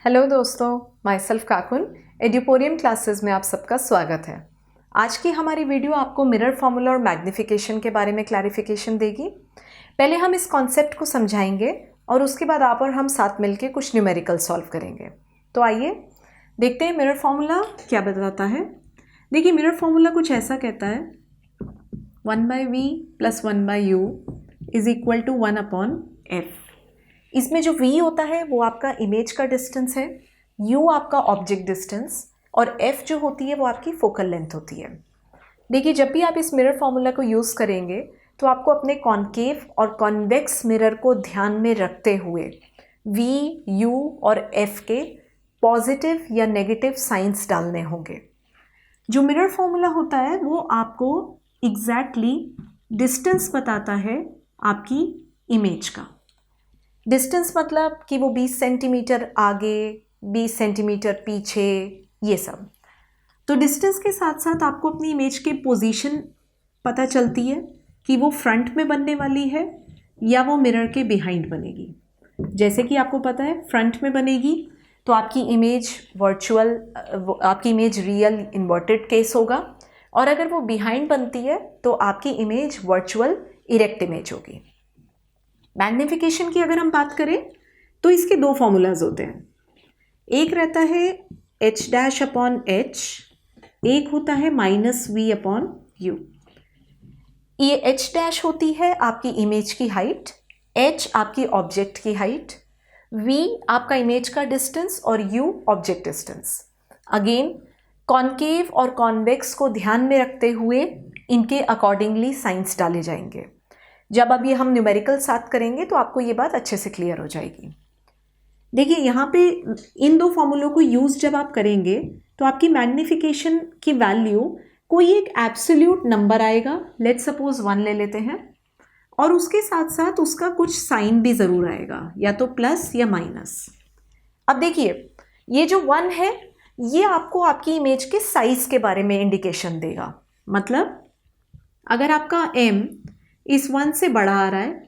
Hello दोस्तों, my self काकुन एड्यूपोरियम classes में आप सबका स्वागत है। आज की हमारी वीडियो आपको मिरर फॉर्मूला और मैग्नीफिकेशन के बारे में क्लैरिफिकेशन देगी। पहले हम इस कॉन्सेप्ट को समझाएंगे और उसके बाद आप और हम साथ मिलकर कुछ न्यूमेरिकल सॉल्व करेंगे। तो आइए देखते हैं मिरर फॉर्मूला क्या बताता है। देखिए, मिरर फॉर्मूला कुछ ऐसा कहता है 1/v + 1/u = 1/f। इसमें जो v होता है वो आपका इमेज का डिस्टेंस है, u आपका ऑब्जेक्ट डिस्टेंस और f जो होती है वो आपकी फोकल लेंथ होती है। देखिए, जब भी आप इस मिरर फॉर्मूला को यूज़ करेंगे तो आपको अपने कॉनकेव और कॉन्वेक्स मिरर को ध्यान में रखते हुए v, u और f के पॉजिटिव या नेगेटिव साइंस डालने होंगे। जो मिरर फॉर्मूला होता है वो आपको एग्जैक्टली डिस्टेंस बताता है आपकी इमेज का। डिस्टेंस मतलब कि वो 20 सेंटीमीटर आगे, 20 सेंटीमीटर पीछे, ये सब। तो डिस्टेंस के साथ साथ आपको अपनी इमेज की पोजीशन पता चलती है कि वो फ्रंट में बनने वाली है या वो मिरर के बिहाइंड बनेगी। जैसे कि आपको पता है फ्रंट में बनेगी तो आपकी इमेज वर्चुअल, आपकी इमेज रियल इन्वर्टेड केस होगा, और अगर वो बिहाइंड बनती है तो आपकी इमेज वर्चुअल इरेक्ट इमेज होगी। मैग्नीफिकेशन की अगर हम बात करें तो इसके दो फॉर्मूलाज होते हैं। एक रहता है h'/h, एक होता है -v/u। ये h' होती है आपकी इमेज की हाइट, h आपकी ऑब्जेक्ट की हाइट, v आपका इमेज का डिस्टेंस और u object distance. Again concave और कॉन्वेक्स को ध्यान में रखते हुए इनके अकॉर्डिंगली साइंस डाले जाएंगे। जब अभी हम न्यूमेरिकल साथ करेंगे तो आपको ये बात अच्छे से क्लियर हो जाएगी। देखिए, यहाँ पे इन दो फॉर्मूलों को यूज़ जब आप करेंगे तो आपकी मैग्नीफिकेशन की वैल्यू कोई एक एब्सोल्यूट नंबर आएगा, लेट्स सपोज 1 ले लेते हैं, और उसके साथ साथ उसका कुछ साइन भी ज़रूर आएगा, या तो प्लस या माइनस। अब देखिए, ये जो 1 है ये आपको आपकी इमेज के साइज़ के बारे में इंडिकेशन देगा। मतलब अगर आपका m इस 1 से बड़ा आ रहा है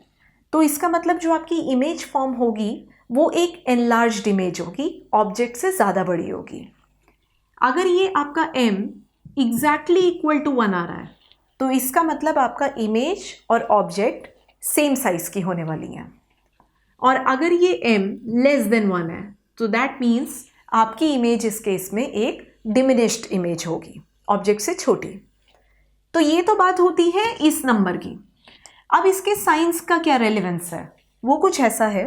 तो इसका मतलब जो आपकी इमेज फॉर्म होगी वो एक एनलार्ज्ड इमेज होगी, ऑब्जेक्ट से ज़्यादा बड़ी होगी। अगर ये आपका m एग्जैक्टली इक्वल टू 1 आ रहा है तो इसका मतलब आपका इमेज और ऑब्जेक्ट सेम साइज की होने वाली हैं। और अगर ये m लेस देन 1 है तो दैट मीन्स आपकी इमेज इस केस में एक डिमिनिश्ड इमेज होगी, ऑब्जेक्ट से छोटी। तो ये तो बात होती है इस नंबर की। अब इसके साइंस का क्या रेलेवेंस है, वो कुछ ऐसा है।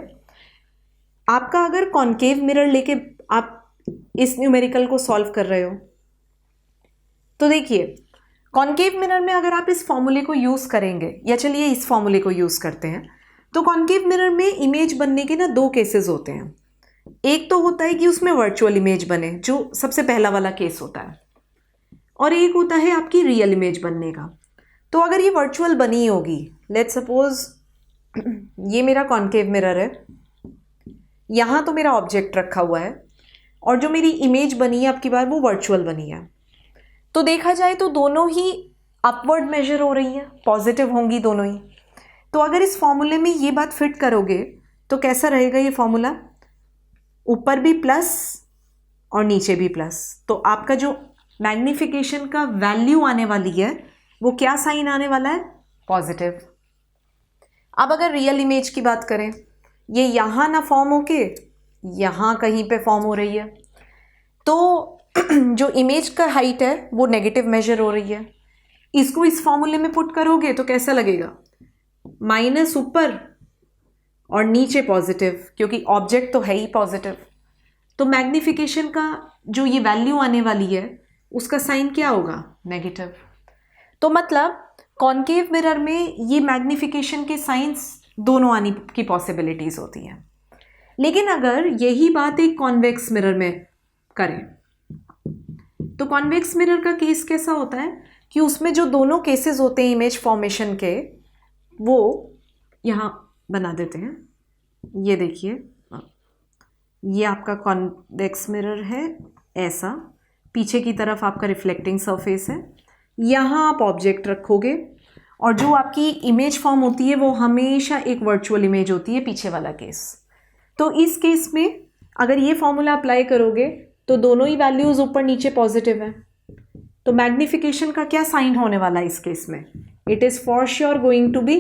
आपका अगर कॉनकेव मिरर लेके आप इस न्यूमेरिकल को सॉल्व कर रहे हो तो देखिए, कॉनकेव मिरर में अगर आप इस फॉर्मूले को यूज़ करेंगे, या चलिए इस फॉर्मूले को यूज़ करते हैं, तो कॉनकेव मिरर में इमेज बनने के ना दो केसेस होते हैं। एक तो होता है कि उसमें वर्चुअल इमेज बने, जो सबसे पहला वाला केस होता है, और एक होता है आपकी रियल इमेज बनने का। तो अगर ये वर्चुअल बनी होगी, लेट्स सपोज ये मेरा कॉनकेव मिरर है, यहाँ तो मेरा ऑब्जेक्ट रखा हुआ है, और जो मेरी इमेज बनी है अब की बार वो वर्चुअल बनी है। तो देखा जाए तो दोनों ही अपवर्ड मेजर हो रही हैं, पॉजिटिव होंगी दोनों ही। तो अगर इस फॉर्मूले में ये बात फिट करोगे तो कैसा रहेगा ये फॉर्मूला, ऊपर भी प्लस और नीचे भी प्लस। तो आपका जो मैग्नीफिकेशन का वैल्यू आने वाली है वो क्या साइन आने वाला है, पॉजिटिव। अब अगर रियल इमेज की बात करें, ये यहाँ ना फॉर्म होके यहाँ कहीं पे फॉर्म हो रही है, तो जो इमेज का हाइट है वो नेगेटिव मेजर हो रही है। इसको इस फॉर्मूले में पुट करोगे तो कैसा लगेगा, माइनस ऊपर और नीचे पॉजिटिव, क्योंकि ऑब्जेक्ट तो है ही पॉजिटिव। तो मैग्नीफिकेशन का जो ये वैल्यू आने वाली है उसका साइन क्या होगा, नेगेटिव। तो मतलब कॉनकेव मिरर में ये मैग्नीफिकेशन के साइंस दोनों आने की पॉसिबिलिटीज़ होती हैं। लेकिन अगर यही बात एक कॉन्वेक्स मिरर में करें तो कॉन्वेक्स मिरर का केस कैसा होता है कि उसमें जो दोनों केसेस होते हैं इमेज फॉर्मेशन के, वो यहाँ बना देते हैं। ये देखिए, ये आपका कॉन्वेक्स मिरर है, ऐसा पीछे की तरफ आपका रिफ्लेक्टिंग सरफेस है, यहाँ आप ऑब्जेक्ट रखोगे, और जो आपकी इमेज फॉर्म होती है वो हमेशा एक वर्चुअल इमेज होती है, पीछे वाला केस। तो इस केस में अगर ये फॉर्मूला अप्लाई करोगे तो दोनों ही वैल्यूज़ ऊपर नीचे पॉजिटिव है, तो मैग्निफिकेशन का क्या साइन होने वाला है इस केस में? It is for sure going to be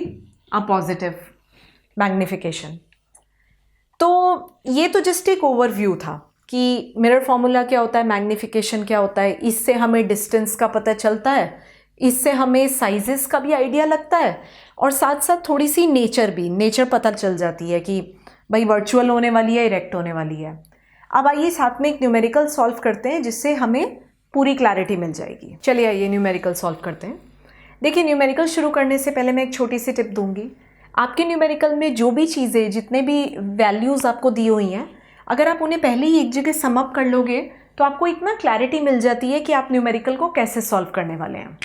a positive magnification. तो ये तो जस्ट एक ओवरव्यू था कि मिरर फॉर्मूला क्या होता है, मैग्निफिकेशन क्या होता है, इससे हमें डिस्टेंस का पता चलता है, इससे हमें साइजेस का भी आइडिया लगता है, और साथ साथ थोड़ी सी नेचर पता चल जाती है कि भाई वर्चुअल होने वाली है, इरेक्ट होने वाली है। अब आइए साथ में एक न्यूमेरिकल सॉल्व करते हैं जिससे हमें पूरी क्लैरिटी मिल जाएगी। चलिए आइए न्यूमेरिकल सॉल्व करते हैं। देखिए, न्यूमेरिकल शुरू करने से पहले मैं एक छोटी सी टिप दूंगी। आपके न्यूमेरिकल में जो भी चीज़ें, जितने भी वैल्यूज़ आपको दी हुई हैं, अगर आप उन्हें पहले ही एक जगह सम अप कर लोगे तो आपको इतना क्लैरिटी मिल जाती है कि आप न्यूमेरिकल को कैसे सॉल्व करने वाले हैं।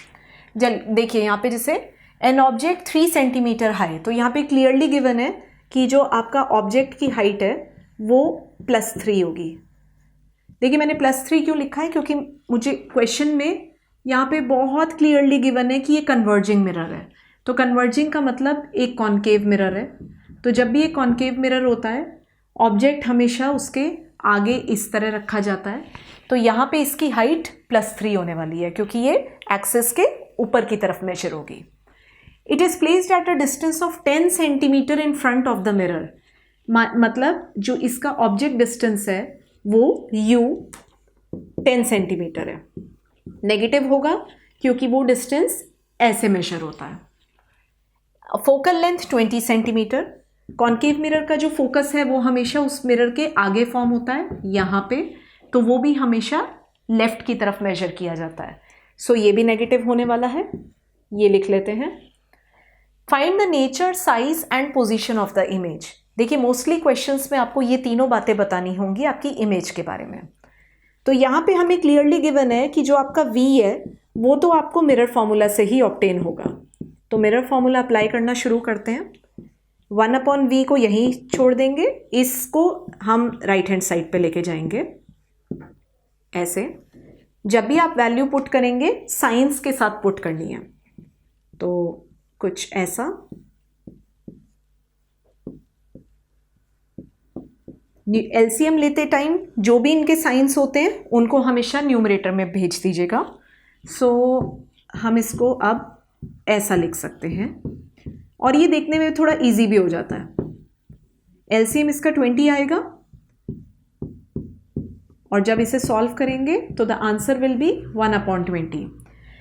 देखिए यहाँ पे जैसे एन ऑब्जेक्ट 3 सेंटीमीटर हाई, तो यहाँ पे क्लियरली गिवन है कि जो आपका ऑब्जेक्ट की हाइट है वो +3 होगी। देखिए मैंने +3 क्यों लिखा है, क्योंकि मुझे क्वेश्चन में यहाँ पे बहुत क्लियरली गिवन है कि ये कन्वर्जिंग मिरर है। तो कन्वर्जिंग का मतलब एक कॉन्केव मिरर है। तो जब भी एक कॉन्केव मिरर होता है, ऑब्जेक्ट हमेशा उसके आगे इस तरह रखा जाता है। तो यहाँ पे इसकी हाइट +3 होने वाली है क्योंकि ये एक्सिस के ऊपर की तरफ मेजर होगी। It is placed at a distance of 10 centimetre in front of the mirror. मतलब जो इसका ऑब्जेक्ट डिस्टेंस है वो u 10 सेंटीमीटर है। नेगेटिव होगा क्योंकि वो डिस्टेंस ऐसे मेजर होता है। Focal length 20 centimetre. Concave mirror का जो फोकस है वो हमेशा उस मिरर के आगे फॉर्म होता है यहाँ पे, तो वो भी हमेशा लेफ्ट की तरफ मेजर किया जाता है। सो ये भी नेगेटिव होने वाला है, ये लिख लेते हैं। Find the nature, size and position of the image. देखिए मोस्टली क्वेश्चंस में आपको ये तीनों बातें बतानी होंगी आपकी इमेज के बारे में। तो यहाँ पे हमें क्लियरली गिवन है कि जो आपका v है वो तो आपको मिरर फॉर्मूला से ही ऑब्टेन होगा। तो मिरर फॉर्मूला अप्लाई करना शुरू करते हैं। 1/v को यहीं छोड़ देंगे, इसको हम राइट हैंड साइड पे लेके जाएंगे ऐसे। जब भी आप वैल्यू पुट करेंगे साइंस के साथ पुट करनी है, तो कुछ ऐसा। एलसीएम लेते टाइम जो भी इनके साइंस होते हैं उनको हमेशा न्यूमरेटर में भेज दीजिएगा। सो हम इसको अब ऐसा लिख सकते हैं और ये देखने में थोड़ा इजी भी हो जाता है। एलसीएम इसका 20 आएगा और जब इसे सॉल्व करेंगे तो द आंसर विल बी 1/20।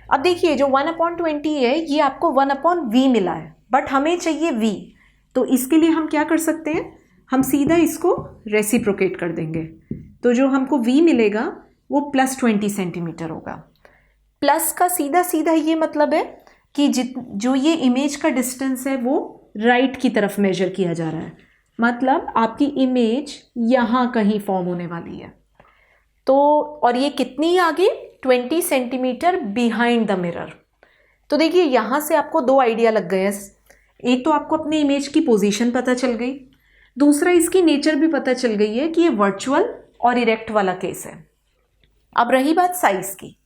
अब देखिए जो 1/20 है ये आपको 1/v मिला है, बट हमें चाहिए v। तो इसके लिए हम क्या कर सकते हैं, हम सीधा इसको रेसिप्रोकेट कर देंगे। तो जो हमको v मिलेगा वो +20 सेंटीमीटर होगा। प्लस का सीधा सीधा ये मतलब है कि जो ये इमेज का डिस्टेंस है वो राइट की तरफ मेजर किया जा रहा है, मतलब आपकी इमेज यहाँ कहीं फॉर्म होने वाली है। तो और ये कितनी आगे, 20 सेंटीमीटर बिहाइंड द मिरर। तो देखिए यहाँ से आपको दो आइडिया लग गए। एक तो आपको अपने इमेज की पोजीशन पता चल गई, दूसरा इसकी नेचर भी पता चल गई है कि ये वर्चुअल और इरेक्ट वाला केस है। अब रही बात साइज की,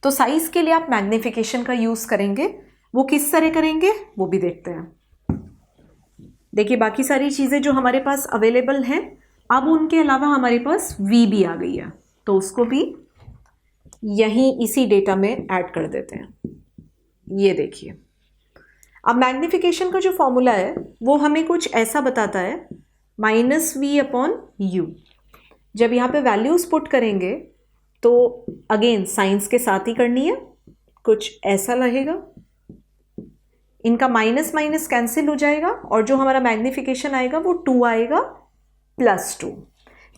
तो साइज के लिए आप मैग्निफिकेशन का यूज़ करेंगे। वो किस तरह करेंगे वो भी देखते हैं। देखिए बाकी सारी चीज़ें जो हमारे पास अवेलेबल हैं, अब उनके अलावा हमारे पास v भी आ गई है, तो उसको भी यहीं इसी डेटा में ऐड कर देते हैं। ये देखिए अब मैग्निफिकेशन का जो फॉर्मूला है वो हमें कुछ ऐसा बताता है, -v/u। जब यहाँ पे वैल्यूज़ पुट करेंगे तो अगेन साइंस के साथ ही करनी है, कुछ ऐसा रहेगा। इनका माइनस माइनस कैंसिल हो जाएगा और जो हमारा मैग्निफिकेशन आएगा वो 2 आएगा +2,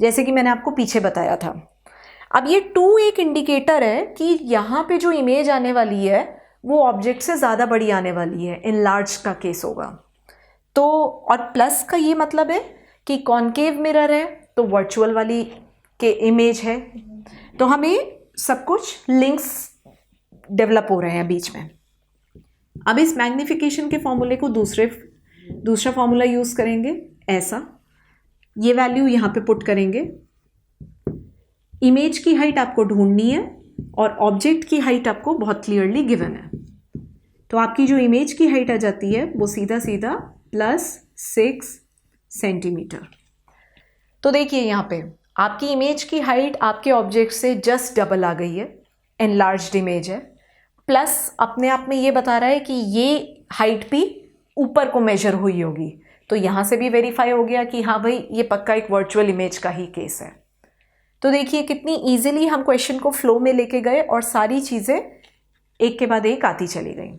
जैसे कि मैंने आपको पीछे बताया था। अब ये 2 एक इंडिकेटर है कि यहाँ पे जो इमेज आने वाली है वो ऑब्जेक्ट से ज़्यादा बड़ी आने वाली है, इन लार्ज का केस होगा। तो और प्लस का ये मतलब है कि कॉन्केव मिरर है तो वर्चुअल वाली के इमेज है। तो हमें सब कुछ लिंक्स डेवलप हो रहे हैं बीच में। अब इस मैग्निफिकेशन के फॉर्मूले को दूसरा फॉर्मूला यूज़ करेंगे ऐसा। ये वैल्यू यहाँ पे पुट करेंगे। इमेज की हाइट आपको ढूंढनी है और ऑब्जेक्ट की हाइट आपको बहुत क्लियरली गिवन है। तो आपकी जो इमेज की हाइट आ जाती है वो सीधा सीधा +6 सेंटीमीटर। तो देखिए यहाँ पे आपकी इमेज की हाइट आपके ऑब्जेक्ट से जस्ट डबल आ गई है, एनलार्ज्ड इमेज है, प्लस अपने आप में ये बता रहा है कि ये हाइट भी ऊपर को मेजर हुई होगी। तो यहाँ से भी वेरीफाई हो गया कि हाँ भाई ये पक्का एक वर्चुअल इमेज का ही केस है। तो देखिए कितनी ईजिली हम क्वेश्चन को फ्लो में लेके गए और सारी चीज़ें एक के बाद एक आती चली गई।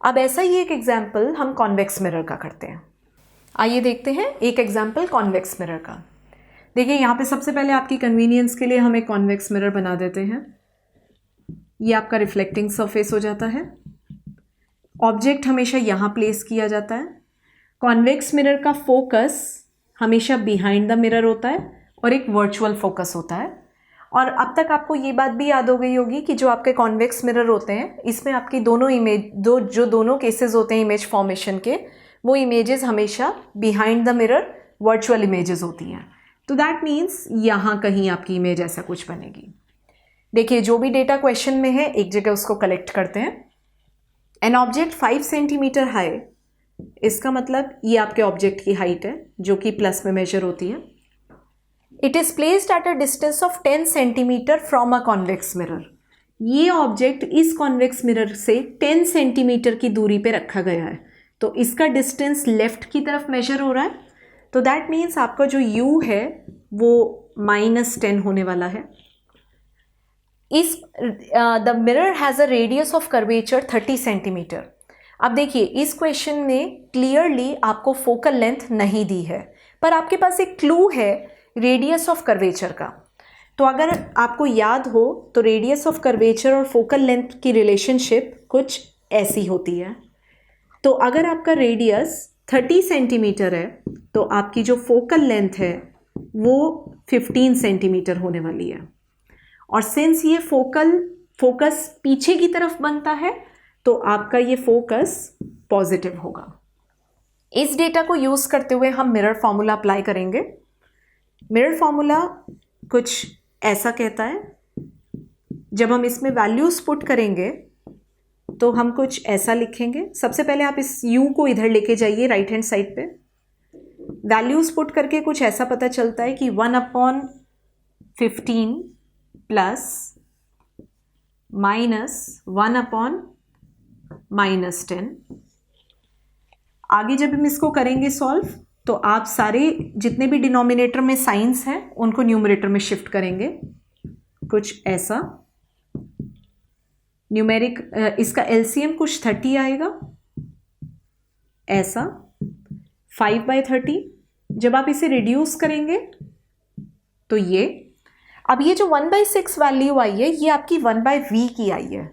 अब ऐसा ही एक एग्जाम्पल हम कॉन्वेक्स मिरर का करते हैं। आइए देखते हैं एक एग्जाम्पल कॉन्वेक्स मिरर का। देखिए यहाँ पे सबसे पहले आपकी कन्वीनियंस के लिए हम एक कॉन्वेक्स मिरर बना देते हैं। ये आपका रिफ्लेक्टिंग सरफेस हो जाता है। ऑब्जेक्ट हमेशा यहाँ प्लेस किया जाता है। कॉन्वेक्स मिरर का फोकस हमेशा बिहाइंड द मिरर होता है और एक वर्चुअल फोकस होता है। और अब तक आपको ये बात भी याद हो गई होगी कि जो आपके कॉन्वेक्स मिरर होते हैं इसमें आपकी दोनों इमेज दोनों केसेस होते हैं इमेज फॉर्मेशन के, वो इमेजेस हमेशा behind the mirror virtual images होती हैं। तो दैट मीन्स यहाँ कहीं आपकी इमेज ऐसा कुछ बनेगी। देखिए जो भी डेटा क्वेश्चन में है एक जगह उसको कलेक्ट करते हैं। एन ऑब्जेक्ट 5 सेंटीमीटर हाई, इसका मतलब ये आपके ऑब्जेक्ट की हाइट है जो कि प्लस में मेजर होती है। It is placed at a distance of 10 centimetre from a convex mirror. ये ऑब्जेक्ट इस कॉन्वेक्स मिरर से 10 सेंटीमीटर की दूरी पे रखा गया है, तो इसका डिस्टेंस लेफ्ट की तरफ मेजर हो रहा है। तो दैट मीन्स आपका जो u है वो -10 होने वाला है। The mirror has a radius of curvature 30 centimetre. अब देखिए इस क्वेश्चन में क्लियरली आपको फोकल लेंथ नहीं दी है, पर आपके पास एक क्लू है रेडियस ऑफ कर्वेचर का। तो अगर आपको याद हो तो रेडियस ऑफ कर्वेचर और फोकल लेंथ की रिलेशनशिप कुछ ऐसी होती है। तो अगर आपका रेडियस 30 सेंटीमीटर है तो आपकी जो फोकल लेंथ है वो 15 सेंटीमीटर होने वाली है। और सिंस ये फोकस पीछे की तरफ बनता है तो आपका ये फोकस पॉजिटिव होगा। इस डेटा को यूज़ करते हुए हम मिरर फॉर्मूला अप्लाई करेंगे। मिरर फॉर्मूला कुछ ऐसा कहता है, जब हम इसमें वैल्यूज़ पुट करेंगे तो हम कुछ ऐसा लिखेंगे। सबसे पहले आप इस u को इधर लेके जाइए राइट हैंड साइड पे। वैल्यूज़ पुट करके कुछ ऐसा पता चलता है कि 1/15 प्लस -1/-10। आगे जब हम इसको करेंगे सॉल्व तो आप सारे जितने भी डिनोमिनेटर में साइंस हैं उनको न्यूमरेटर में शिफ्ट करेंगे, कुछ ऐसा। न्यूमेरिक इसका एलसीएम कुछ 30 आएगा, ऐसा 5/30। जब आप इसे रिड्यूस करेंगे तो ये, अब ये जो 1/6 वैल्यू आई है ये आपकी 1/v की आई है।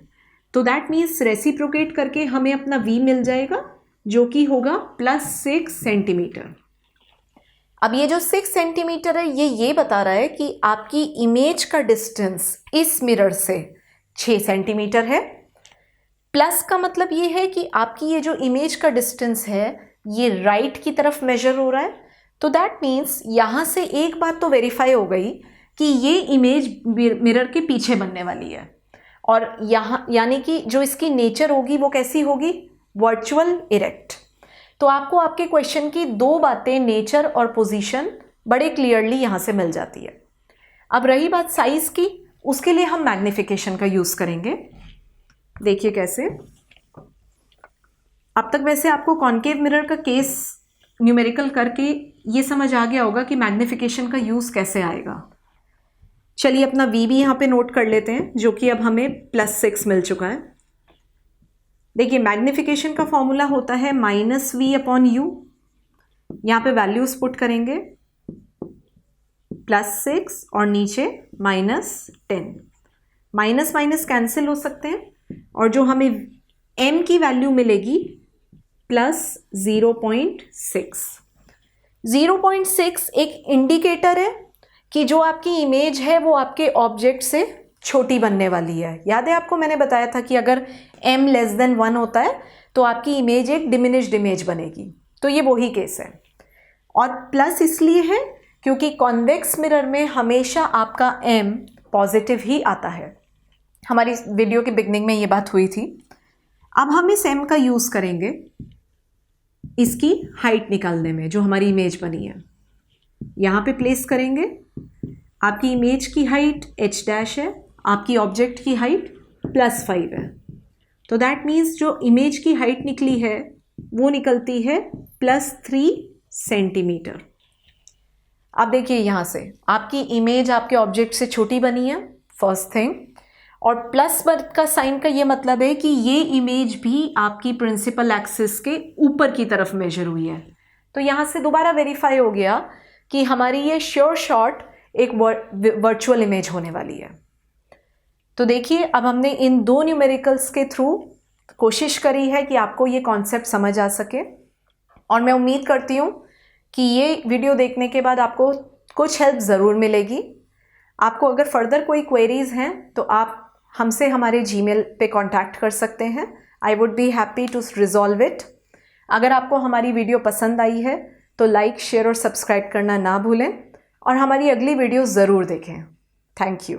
तो दैट मीन्स रेसिप्रोकेट करके हमें अपना v मिल जाएगा जो कि होगा +6 सेंटीमीटर। अब ये जो 6 सेंटीमीटर है ये बता रहा है कि आपकी इमेज का डिस्टेंस इस मिरर से 6 सेंटीमीटर है। प्लस का मतलब ये है कि आपकी ये जो इमेज का डिस्टेंस है ये राइट की तरफ मेजर हो रहा है। तो दैट मीन्स यहाँ से एक बात तो वेरीफाई हो गई कि ये इमेज मिरर के पीछे बनने वाली है, और यहाँ यानी कि जो इसकी नेचर होगी वो कैसी होगी, वर्चुअल इरेक्ट। तो आपको आपके क्वेश्चन की दो बातें, नेचर और पोजीशन, बड़े क्लियरली यहाँ से मिल जाती है। अब रही बात साइज की, उसके लिए हम मैग्निफिकेशन का यूज़ करेंगे। देखिए कैसे। अब तक वैसे आपको कॉन्केव मिरर का केस न्यूमेरिकल करके ये समझ आ गया होगा कि मैग्निफिकेशन का यूज़ कैसे आएगा। चलिए अपना v भी यहाँ पे नोट कर लेते हैं जो कि अब हमें +6 मिल चुका है। देखिए मैग्निफिकेशन का फॉर्मूला होता है -v/u। यहाँ पे वैल्यूज पुट करेंगे, +6 और नीचे -10। माइनस माइनस कैंसिल हो सकते हैं और जो हमें m की वैल्यू मिलेगी +0.6। 0.6 एक इंडिकेटर है कि जो आपकी इमेज है वो आपके ऑब्जेक्ट से छोटी बनने वाली है। याद है आपको मैंने बताया था कि अगर m <1 होता है तो आपकी इमेज एक डिमिनिश्ड इमेज बनेगी। तो ये वही केस है। और प्लस इसलिए है क्योंकि कॉन्वेक्स मिरर में हमेशा आपका m पॉजिटिव ही आता है। हमारी वीडियो के बिगनिंग में ये बात हुई थी। अब हम इस m का यूज़ करेंगे इसकी हाइट निकालने में, जो हमारी इमेज बनी है यहाँ पे प्लेस करेंगे। आपकी इमेज की हाइट h डैश है, आपकी ऑब्जेक्ट की हाइट +5 है। तो दैट मीन्स जो इमेज की हाइट निकली है वो निकलती है +3 सेंटीमीटर। अब देखिए यहाँ से आपकी इमेज आपके ऑब्जेक्ट से छोटी बनी है, फर्स्ट थिंग, और प्लस वर्ड का साइन का ये मतलब है कि ये इमेज भी आपकी प्रिंसिपल एक्सिस के ऊपर की तरफ मेजर हुई है। तो यहाँ से दोबारा वेरीफाई हो गया कि हमारी ये श्योर शॉट एक वर्चुअल इमेज होने वाली है। तो देखिए अब हमने इन दो न्यूमेरिकल्स के थ्रू कोशिश करी है कि आपको ये कॉन्सेप्ट समझ आ सके, और मैं उम्मीद करती हूँ कि ये वीडियो देखने के बाद आपको कुछ हेल्प ज़रूर मिलेगी। आपको अगर फर्दर कोई क्वेरीज़ हैं तो आप हमसे हमारे जीमेल पे कांटेक्ट कर सकते हैं। I would be happy to resolve it. अगर आपको हमारी वीडियो पसंद आई है तो लाइक, शेयर और सब्सक्राइब करना ना भूलें, और हमारी अगली वीडियो ज़रूर देखें। Thank you.